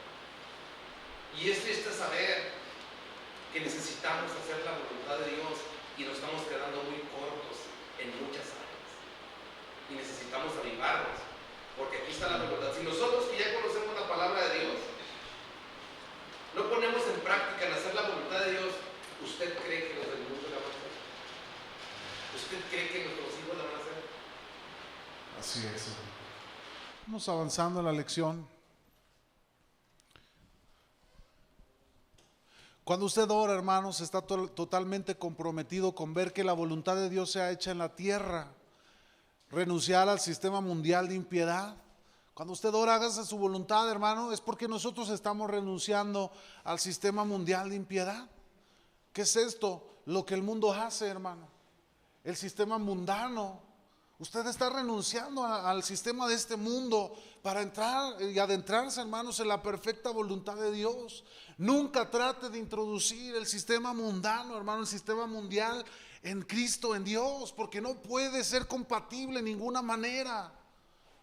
Y es triste saber que necesitamos hacer la voluntad de Dios y nos estamos quedando muy cortos en muchas áreas. Y necesitamos avivarnos, porque aquí está la voluntad. Si nosotros que ya conocemos la palabra de Dios, no ponemos en práctica en hacer la voluntad de Dios, ¿usted cree que los del mundo la van a hacer? ¿Usted cree que nuestros hijos la van a hacer? Así es. Vamos avanzando en la lección. Cuando usted ora, hermanos, está totalmente comprometido con ver que la voluntad de Dios sea hecha en la tierra. Renunciar al sistema mundial de impiedad. Cuando usted ora, hágase su voluntad, hermano, es porque nosotros estamos renunciando al sistema mundial de impiedad. ¿Qué es esto? Lo que el mundo hace, hermano. El sistema mundano. Usted está renunciando al sistema de este mundo para entrar y adentrarse, hermanos, en la perfecta voluntad de Dios. Nunca trate de introducir el sistema mundano, hermano, el sistema mundial en Cristo, en Dios, porque no puede ser compatible de ninguna manera.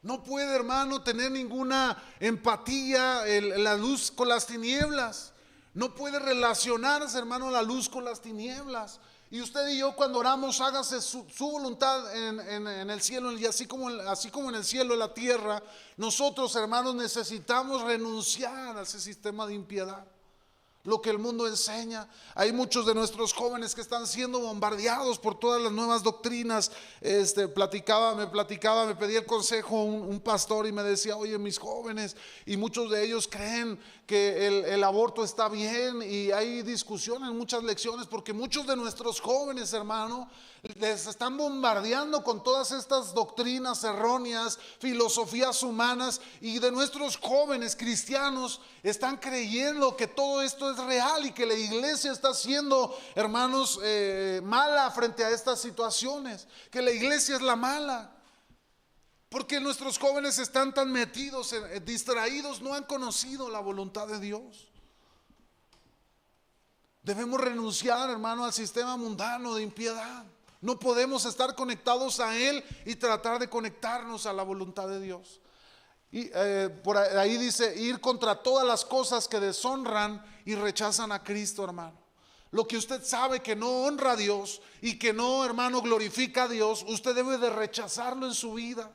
No puede, hermano, tener ninguna empatía la luz con las tinieblas. No puede relacionarse, hermano, la luz con las tinieblas. Y usted y yo, cuando oramos, hágase su voluntad en el cielo, y así como en el cielo, en la tierra. Nosotros, hermanos, necesitamos renunciar a ese sistema de impiedad. Lo que el mundo enseña. Hay muchos de nuestros jóvenes que están siendo bombardeados por todas las nuevas doctrinas. Me pedía el consejo un pastor y me decía: oye, mis jóvenes, y muchos de ellos creen que el aborto está bien, y hay discusión en muchas lecciones porque muchos de nuestros jóvenes, hermano, les están bombardeando con todas estas doctrinas erróneas, filosofías humanas, y de nuestros jóvenes cristianos están creyendo que todo esto es real y que la iglesia está siendo, hermanos, mala frente a estas situaciones, que la iglesia es la mala. Porque nuestros jóvenes están tan metidos, distraídos, no han conocido la voluntad de Dios. Debemos renunciar, hermano, al sistema mundano de impiedad. No podemos estar conectados a Él y tratar de conectarnos a la voluntad de Dios. Y por ahí dice: ir contra todas las cosas que deshonran y rechazan a Cristo, hermano. Lo que usted sabe que no honra a Dios y que no, hermano, glorifica a Dios, usted debe de rechazarlo en su vida.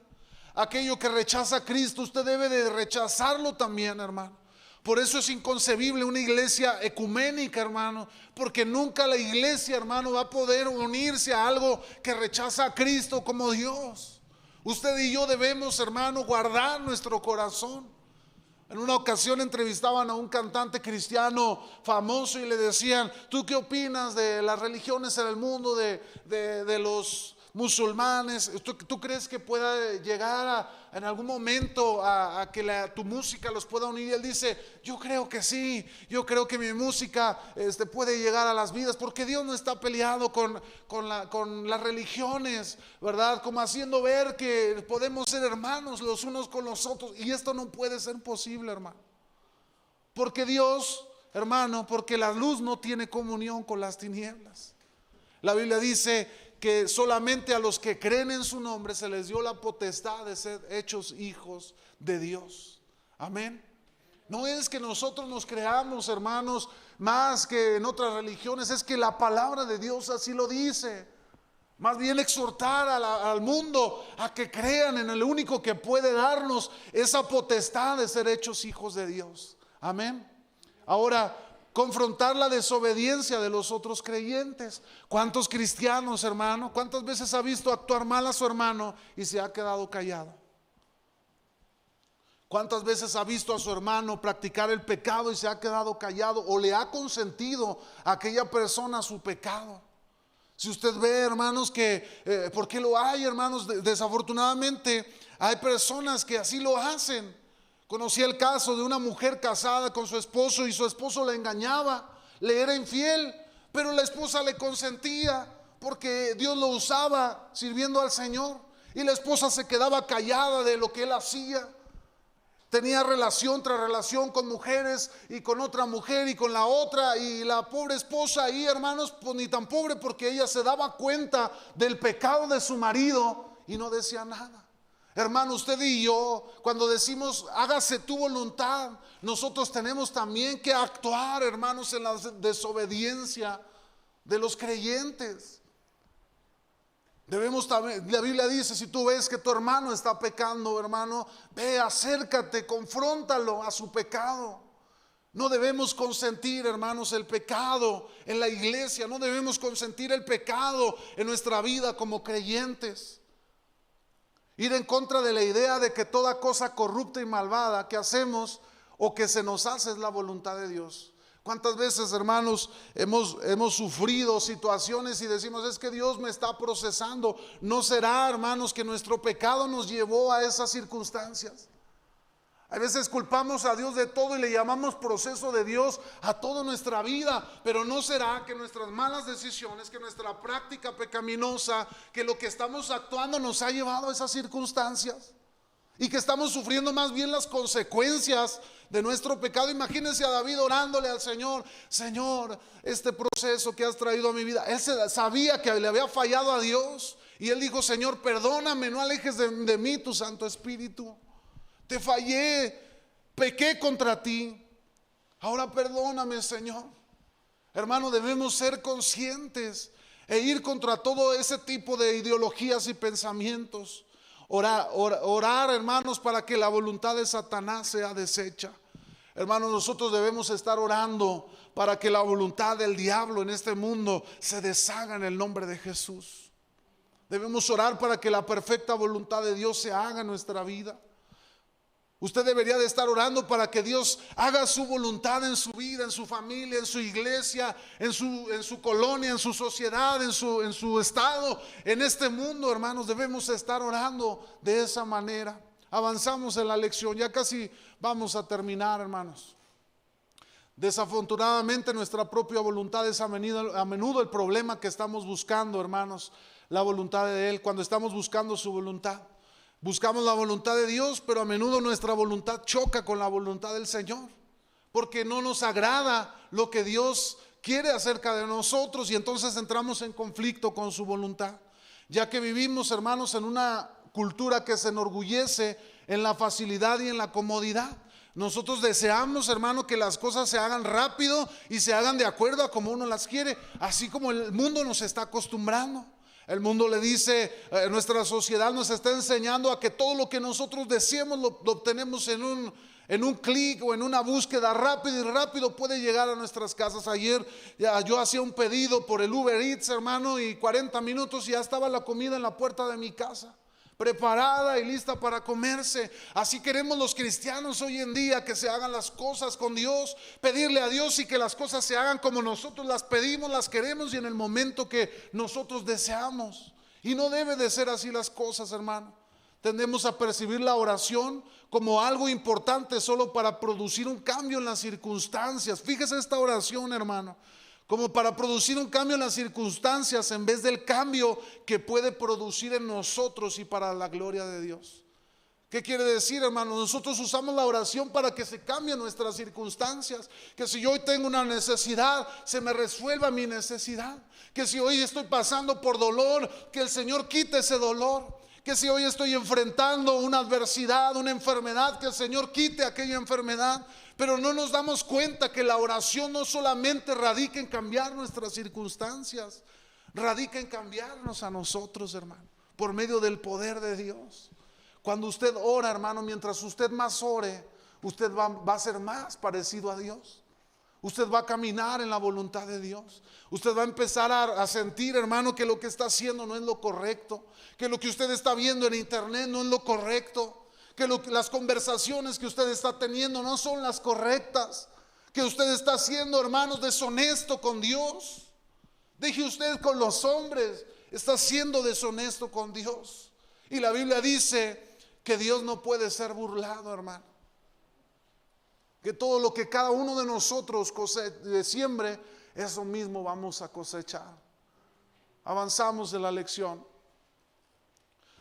Aquello que rechaza a Cristo, usted debe de rechazarlo también, hermano. Por eso es inconcebible una iglesia ecuménica, hermano, porque nunca la iglesia, hermano, va a poder unirse a algo que rechaza a Cristo como Dios. Usted y yo debemos, hermano, guardar nuestro corazón. En una ocasión entrevistaban a un cantante cristiano famoso y le decían: ¿tú qué opinas de las religiones en el mundo, de los musulmanes? ¿Tú crees que pueda llegar en algún momento a que tu música los pueda unir? Y él dice: yo creo que sí, yo creo que mi música puede llegar a las vidas, porque Dios no está peleado con las religiones, ¿verdad? Como haciendo ver que podemos ser hermanos los unos con los otros, y esto no puede ser posible, hermano. Porque Dios, hermano, porque la luz no tiene comunión con las tinieblas. La Biblia dice que solamente a los que creen en su nombre se les dio la potestad de ser hechos hijos de Dios. Amén. No es que nosotros nos creamos, hermanos, más que en otras religiones, es que la palabra de Dios así lo dice. Más bien exhortar al mundo a que crean en el único que puede darnos esa potestad de ser hechos hijos de Dios. Amén. Ahora, confrontar la desobediencia de los otros creyentes. ¿Cuántos cristianos, hermano? ¿Cuántas veces ha visto actuar mal a su hermano y se ha quedado callado? ¿Cuántas veces ha visto a su hermano practicar el pecado y se ha quedado callado o le ha consentido a aquella persona su pecado? Si usted ve, hermanos, que ¿por qué lo hay, hermanos? Desafortunadamente hay personas que así lo hacen. Conocí el caso de una mujer casada con su esposo y su esposo la engañaba, le era infiel, pero la esposa le consentía porque Dios lo usaba sirviendo al Señor, y la esposa se quedaba callada de lo que él hacía. Tenía relación tras relación con mujeres y con otra mujer y con la otra, y la pobre esposa ahí, hermanos, pues ni tan pobre, porque ella se daba cuenta del pecado de su marido y no decía nada. Hermano, usted y yo, cuando decimos hágase tu voluntad, nosotros tenemos también que actuar, hermanos, en la desobediencia de los creyentes. Debemos también, la Biblia dice, si tú ves que tu hermano está pecando, hermano, ve, acércate, confróntalo a su pecado. No debemos consentir, hermanos, el pecado en la iglesia. No debemos consentir el pecado en nuestra vida como creyentes. Ir en contra de la idea de que toda cosa corrupta y malvada que hacemos o que se nos hace es la voluntad de Dios. ¿Cuántas veces, hermanos, hemos sufrido situaciones y decimos, es que Dios me está procesando? ¿No será, hermanos, que nuestro pecado nos llevó a esas circunstancias? A veces culpamos a Dios de todo y le llamamos proceso de Dios a toda nuestra vida, pero ¿no será que nuestras malas decisiones, que nuestra práctica pecaminosa, que lo que estamos actuando nos ha llevado a esas circunstancias? Y que estamos sufriendo más bien las consecuencias de nuestro pecado. Imagínense a David orándole al Señor: Señor, este proceso que has traído a mi vida. Él sabía que le había fallado a Dios, y él dijo: Señor, perdóname, no alejes de mí tu Santo Espíritu. Te fallé, pequé contra ti, ahora perdóname, Señor. Hermano, debemos ser conscientes ir contra todo ese tipo de ideologías y pensamientos. Orar, hermanos, para que la voluntad de Satanás sea deshecha. Hermanos, nosotros debemos estar orando para que la voluntad del diablo en este mundo se deshaga en el nombre de Jesús. Debemos orar para que la perfecta voluntad de Dios se haga en nuestra vida. Usted debería de estar orando para que Dios haga su voluntad en su vida, en su familia, en su iglesia, en su colonia, en su sociedad, en su estado, en este mundo, hermanos. Debemos estar orando de esa manera. Avanzamos en la lección, ya casi vamos a terminar, hermanos. Desafortunadamente nuestra propia voluntad es a menudo el problema que estamos buscando, hermanos. La voluntad de Él, cuando estamos buscando su voluntad. Buscamos la voluntad de Dios, pero a menudo nuestra voluntad choca con la voluntad del Señor, porque no nos agrada lo que Dios quiere acerca de nosotros, y entonces entramos en conflicto con su voluntad. Ya que vivimos, hermanos, en una cultura que se enorgullece en la facilidad y en la comodidad. Nosotros deseamos, hermano, que las cosas se hagan rápido y se hagan de acuerdo a como uno las quiere, así como el mundo nos está acostumbrando. El mundo le dice, nuestra sociedad nos está enseñando a que todo lo que nosotros deseemos lo obtenemos en un clic o en una búsqueda rápida, y rápido puede llegar a nuestras casas. Ayer yo hacía un pedido por el Uber Eats, hermano, y 40 minutos y ya estaba la comida en la puerta de mi casa, preparada y lista para comerse. Así queremos los cristianos hoy en día, que se hagan las cosas con Dios, pedirle a Dios y que las cosas se hagan como nosotros las pedimos, las queremos y en el momento que nosotros deseamos. Y no debe de ser así las cosas, hermano. Tendemos a percibir la oración como algo importante solo para producir un cambio en las circunstancias. Fíjese esta oración, hermano, como para producir un cambio en las circunstancias en vez del cambio que puede producir en nosotros y para la gloria de Dios. ¿Qué quiere decir, hermano? Nosotros usamos la oración para que se cambien nuestras circunstancias. Que si yo hoy tengo una necesidad, se me resuelva mi necesidad. Que si hoy estoy pasando por dolor, que el Señor quite ese dolor. Que si hoy estoy enfrentando una adversidad, una enfermedad, que el Señor quite aquella enfermedad. Pero no nos damos cuenta que la oración no solamente radica en cambiar nuestras circunstancias, radica en cambiarnos a nosotros, hermano, por medio del poder de Dios. Cuando usted ora, hermano, mientras usted más ore, usted va a ser más parecido a Dios. Usted va a caminar en la voluntad de Dios. Usted va a empezar a sentir, hermano, que lo que está haciendo no es lo correcto, que lo que usted está viendo en internet no es lo correcto, que las conversaciones que usted está teniendo no son las correctas, que usted está siendo, hermanos, deshonesto con Dios. Deje usted con los hombres, está siendo deshonesto con Dios. Y la Biblia dice que Dios no puede ser burlado, hermano. Que todo lo que cada uno de nosotros siembre, eso mismo vamos a cosechar. Avanzamos de la lección.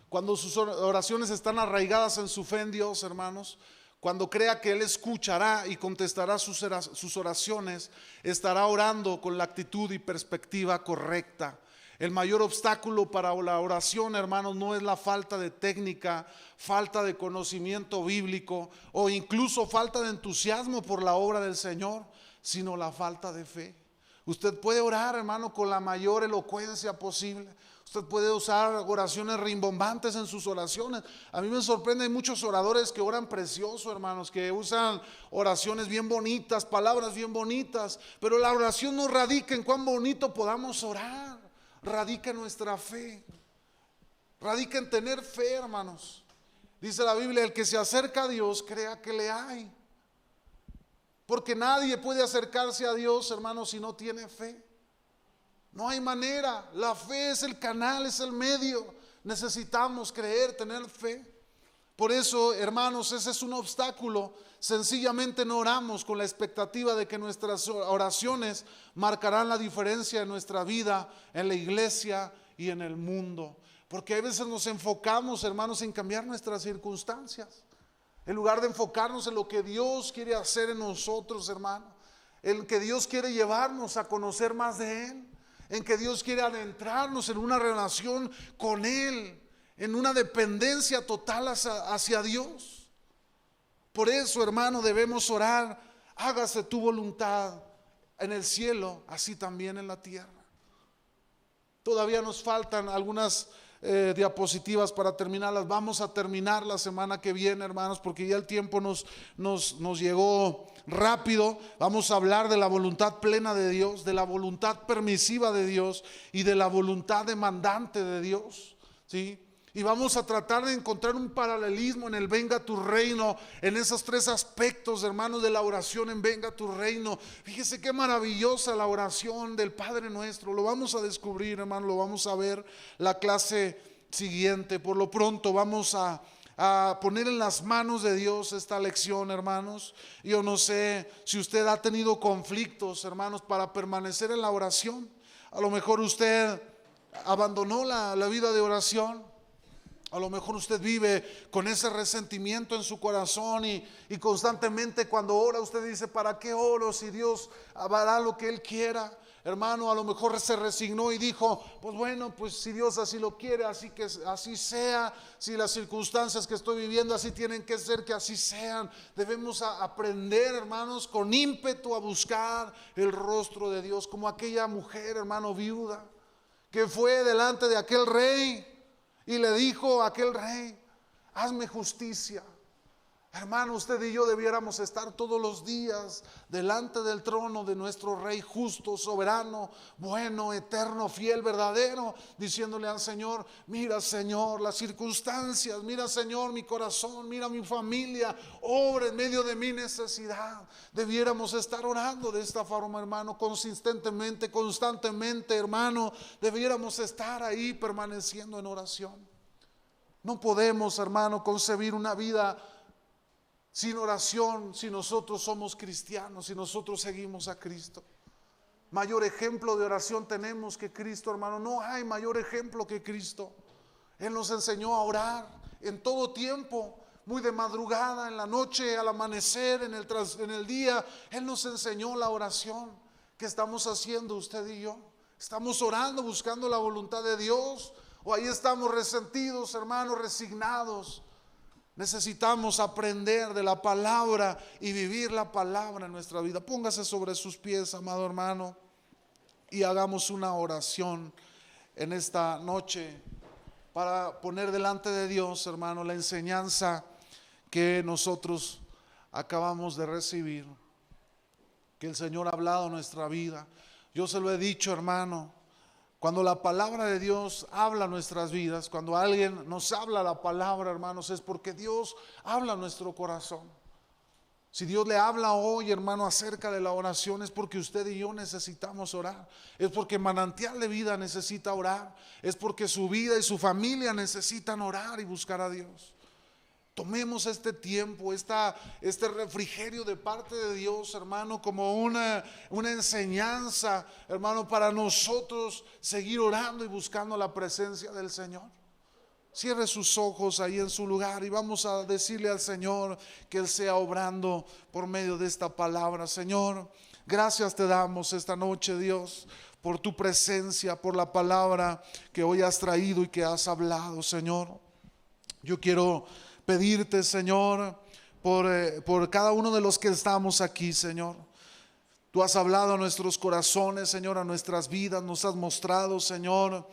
Cuando sus oraciones están arraigadas en su fe en Dios, hermanos, cuando crea que Él escuchará y contestará sus oraciones, estará orando con la actitud y perspectiva correcta. El mayor obstáculo para la oración, hermanos, no es la falta de técnica, falta de conocimiento bíblico o incluso falta de entusiasmo por la obra del Señor, sino la falta de fe. Usted puede orar, hermano, con la mayor elocuencia posible. Usted puede usar oraciones rimbombantes en sus oraciones. A mí me sorprende, hay muchos oradores que oran precioso, hermanos, que usan oraciones bien bonitas, palabras bien bonitas, pero la oración no radica en cuán bonito podamos orar. Radica en nuestra fe, radica en tener fe, hermanos. Dice la Biblia, el que se acerca a Dios crea que le hay, porque nadie puede acercarse a Dios, hermanos, si no tiene fe. No hay manera. La fe es el canal, es el medio. Necesitamos creer, tener fe. Por eso, hermanos, ese es un obstáculo. Sencillamente no oramos con la expectativa de que nuestras oraciones marcarán la diferencia en nuestra vida, en la iglesia y en el mundo. Porque a veces nos enfocamos, hermanos, en cambiar nuestras circunstancias, en lugar de enfocarnos en lo que Dios quiere hacer en nosotros, hermano, en que Dios quiere llevarnos a conocer más de Él, en que Dios quiere adentrarnos en una relación con Él, en una dependencia total hacia Dios. Por eso, hermano, debemos orar: hágase tu voluntad en el cielo, así también en la tierra. Todavía nos faltan algunas diapositivas para terminarlas. Vamos a terminar la semana que viene, hermanos, porque ya el tiempo nos llegó rápido. Vamos a hablar de la voluntad plena de Dios, de la voluntad permisiva de Dios y de la voluntad demandante de Dios, ¿sí? Y vamos a tratar de encontrar un paralelismo en el venga tu reino, en esos tres aspectos, hermanos, de la oración en venga tu reino. Fíjese qué maravillosa la oración del Padre Nuestro. Lo vamos a descubrir, hermano, lo vamos a ver la clase siguiente. Por lo pronto vamos a poner en las manos de Dios esta lección, hermanos. Yo no sé si usted ha tenido conflictos, hermanos, para permanecer en la oración. A lo mejor usted abandonó la vida de oración. A lo mejor usted vive con ese resentimiento en su corazón y constantemente cuando ora usted dice: ¿para qué oro si Dios hará lo que Él quiera? Hermano, a lo mejor se resignó y dijo: pues bueno, pues si Dios así lo quiere, así que así sea. Si las circunstancias que estoy viviendo así tienen que ser, que así sean. Debemos aprender, hermanos, con ímpetu a buscar el rostro de Dios, como aquella mujer, hermano, viuda, que fue delante de aquel rey y le dijo a aquel rey: hazme justicia. Hermano, usted y yo debiéramos estar todos los días delante del trono de nuestro Rey justo, soberano, bueno, eterno, fiel, verdadero, diciéndole al Señor: mira, Señor, las circunstancias, mira, Señor, mi corazón, mira mi familia, obra en medio de mi necesidad. Debiéramos estar orando de esta forma, hermano, consistentemente, constantemente, hermano. Debiéramos estar ahí permaneciendo en oración. No podemos, hermano, concebir una vida sin oración si nosotros somos cristianos, si nosotros seguimos a Cristo. Mayor ejemplo de oración tenemos que Cristo, hermano. No hay mayor ejemplo que Cristo. Él nos enseñó a orar en todo tiempo, muy de madrugada, en la noche, al amanecer, en el día. Él nos enseñó la oración. ¿Qué estamos haciendo usted y yo? ¿Estamos orando, buscando la voluntad de Dios? ¿O ahí estamos resentidos, hermanos, resignados? Necesitamos aprender de la palabra y vivir la palabra en nuestra vida. Póngase sobre sus pies, amado hermano, y hagamos una oración en esta noche para poner delante de Dios, hermano, la enseñanza que nosotros acabamos de recibir, que el Señor ha hablado en nuestra vida. Yo se lo he dicho, hermano, cuando la palabra de Dios habla en nuestras vidas, cuando alguien nos habla la palabra, hermanos, es porque Dios habla en nuestro corazón. Si Dios le habla hoy, hermano, acerca de la oración, es porque usted y yo necesitamos orar. Es porque Manantial de Vida necesita orar. Es porque su vida y su familia necesitan orar y buscar a Dios. Tomemos este tiempo, este refrigerio de parte de Dios, hermano, como una enseñanza, hermano, para nosotros seguir orando y buscando la presencia del Señor. Cierre sus ojos ahí en su lugar y vamos a decirle al Señor que Él sea obrando por medio de esta palabra. Señor, gracias te damos esta noche, Dios, por tu presencia, por la palabra que hoy has traído y que has hablado, Señor. Yo quiero pedirte, Señor, por cada uno de los que estamos aquí, Señor. Tú has hablado a nuestros corazones, Señor, a nuestras vidas. Nos has mostrado, Señor,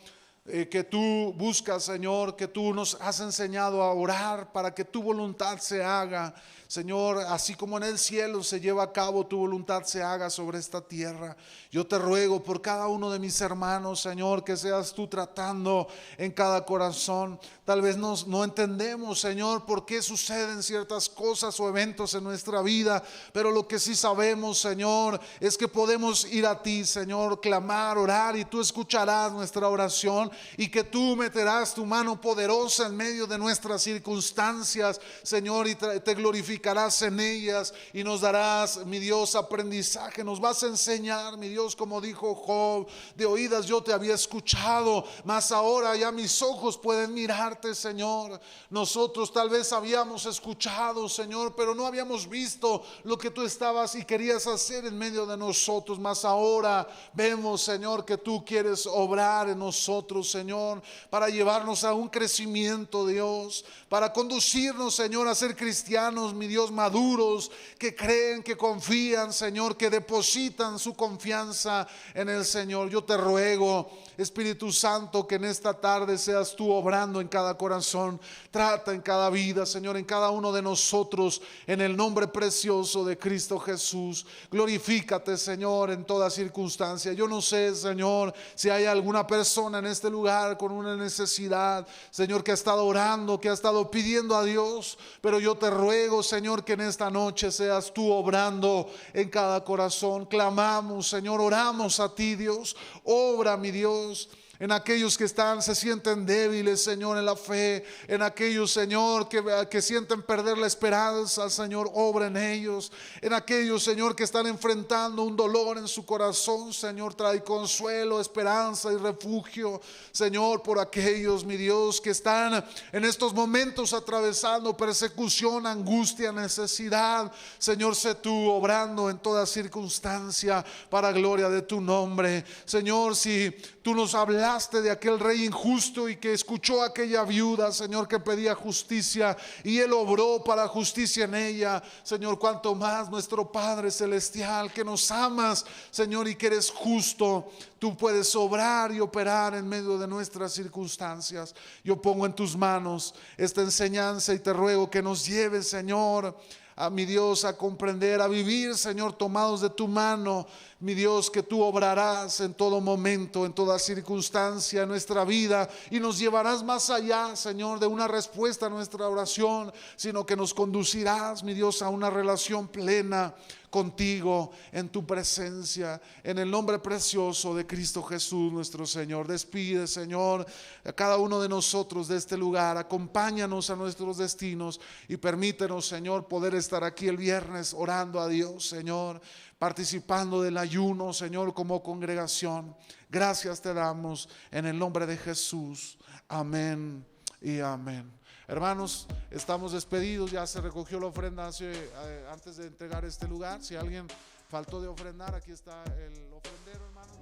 que tú buscas, Señor, que tú nos has enseñado a orar para que tu voluntad se haga, Señor, así como en el cielo se lleva a cabo, tu voluntad se haga sobre esta tierra. Yo te ruego por cada uno de mis hermanos, Señor, que seas tú tratando en cada corazón. Tal vez no entendemos, Señor, por qué suceden ciertas cosas o eventos en nuestra vida, pero lo que sí sabemos, Señor, es que podemos ir a ti, Señor, clamar, orar, y tú escucharás nuestra oración, y que tú meterás tu mano poderosa en medio de nuestras circunstancias, Señor, y te glorificarás en ellas y nos darás, mi Dios, aprendizaje. Nos vas a enseñar, mi Dios, como dijo Job: de oídas yo te había escuchado, mas ahora ya mis ojos pueden mirarte, Señor. Nosotros tal vez habíamos escuchado, Señor, pero no habíamos visto lo que tú estabas y querías hacer en medio de nosotros, mas ahora vemos, Señor, que tú quieres obrar en nosotros, Señor, para llevarnos a un crecimiento, Dios, para conducirnos, Señor, a ser cristianos, mi Dios, maduros, que creen, que confían, Señor, que depositan su confianza en el Señor. Yo te ruego, Espíritu Santo, que en esta tarde seas tú obrando en cada corazón. Trata en cada vida, Señor, en cada uno de nosotros, en el nombre precioso de Cristo Jesús. Glorifícate, Señor, en toda circunstancia. Yo no sé, Señor, si hay alguna persona en este lugar con una necesidad, Señor, que ha estado orando, que ha estado pidiendo a Dios, pero yo te ruego, Señor, que en esta noche seas tú obrando en cada corazón. Clamamos, Señor, oramos a ti, Dios. Obra, mi Dios, en aquellos que se sienten débiles, Señor, en la fe, en aquellos, Señor, que sienten perder la esperanza, Señor, obra en ellos. En aquellos, Señor, que están enfrentando un dolor en su corazón, Señor, trae consuelo, esperanza y refugio, Señor, por aquellos, mi Dios, que están en estos momentos atravesando persecución, angustia, necesidad, Señor, sé tú obrando en toda circunstancia para gloria de tu nombre. Señor, si tú nos hablaste de aquel rey injusto y que escuchó a aquella viuda, Señor, que pedía justicia, y él obró para justicia en ella, Señor, cuanto más nuestro Padre celestial, que nos amas, Señor, y que eres justo, tú puedes obrar y operar en medio de nuestras circunstancias. Yo pongo en tus manos esta enseñanza y te ruego que nos lleves, Señor, a mi Dios, a comprender, a vivir, Señor, tomados de tu mano, mi Dios, que tú obrarás en todo momento, en toda circunstancia en nuestra vida, y nos llevarás más allá, Señor, de una respuesta a nuestra oración, sino que nos conducirás, mi Dios, a una relación plena contigo, en tu presencia, en el nombre precioso de Cristo Jesús nuestro Señor. Despide, Señor, a cada uno de nosotros de este lugar. Acompáñanos a nuestros destinos y permítenos, Señor, poder estar aquí el viernes orando a Dios, Señor, participando del ayuno, Señor, como congregación. Gracias te damos en el nombre de Jesús. Amén y amén. Hermanos, estamos despedidos. Ya se recogió la ofrenda antes de entregar este lugar. Si alguien faltó de ofrendar, aquí está el ofrendero, hermanos.